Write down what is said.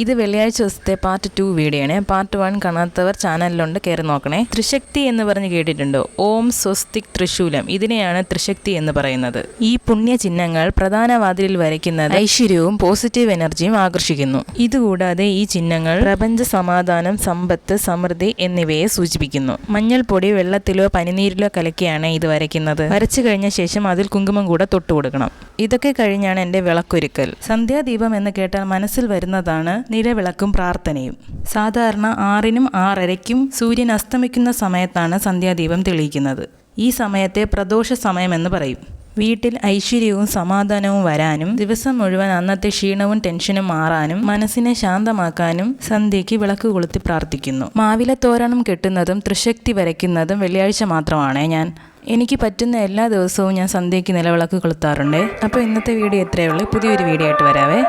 ഇത് വെള്ളിയാഴ്ച ദിവസത്തെ പാർട്ട് 2 വീഡിയോ ആണ്. പാർട്ട് 1 കാണാത്തവർ ചാനലിലുണ്ട്, കയറി നോക്കണേ. ത്രിശക്തി എന്ന് പറഞ്ഞ് കേട്ടിട്ടുണ്ടോ? ഓം സ്വസ്തിക് ത്രിശൂലം, ഇതിനെയാണ് ത്രിശക്തി എന്ന് പറയുന്നത്. ഈ പുണ്യ ചിഹ്നങ്ങൾ പ്രധാന വാതിലിൽ വരയ്ക്കുന്നത് ഐശ്വര്യവും പോസിറ്റീവ് എനർജിയും ആകർഷിക്കുന്നു. ഇതുകൂടാതെ ഈ ചിഹ്നങ്ങൾ പ്രപഞ്ച സമാധാനം, സമ്പത്ത്, സമൃദ്ധി എന്നിവയെ സൂചിപ്പിക്കുന്നു. മഞ്ഞൾപ്പൊടി വെള്ളത്തിലോ പനിനീരിലോ കലക്കിയാണ് ഇത് വരയ്ക്കുന്നത്. വരച്ചു കഴിഞ്ഞ ശേഷം അതിൽ കുങ്കുമം കൂടെ തൊട്ടു കൊടുക്കണം. ഇതൊക്കെ കഴിഞ്ഞാണ് എൻ്റെ വിളക്കൊരുക്കൽ. സന്ധ്യാദീപം എന്ന് കേട്ടാൽ മനസ്സിൽ വരുന്നതാണ് നിലവിളക്കും പ്രാർത്ഥനയും. സാധാരണ 6-നും 6:30-ക്കും സൂര്യൻ അസ്തമിക്കുന്ന സമയത്താണ് സന്ധ്യാദീപം തെളിയിക്കുന്നത്. ഈ സമയത്തെ പ്രദോഷ സമയമെന്ന് പറയും. വീട്ടിൽ ഐശ്വര്യവും സമാധാനവും വരാനും ദിവസം മുഴുവൻ അന്നത്തെ ക്ഷീണവും ടെൻഷനും മാറാനും മനസ്സിനെ ശാന്തമാക്കാനും സന്ധ്യയ്ക്ക് വിളക്ക് കൊളുത്തി പ്രാർത്ഥിക്കുന്നു. മാവിലത്തോരണം കെട്ടുന്നതും ത്രിശക്തി വരയ്ക്കുന്നതും വെള്ളിയാഴ്ച മാത്രമാണ്. എനിക്ക് പറ്റുന്ന എല്ലാ ദിവസവും ഞാൻ സന്ധ്യയ്ക്ക് നിലവിളക്ക് കൊളുത്താറുണ്ട്. അപ്പോൾ ഇന്നത്തെ വീഡിയോ ഇത്രയേ ഉള്ളൂ. പുതിയൊരു വീഡിയോ ആയിട്ട് വരാവേ.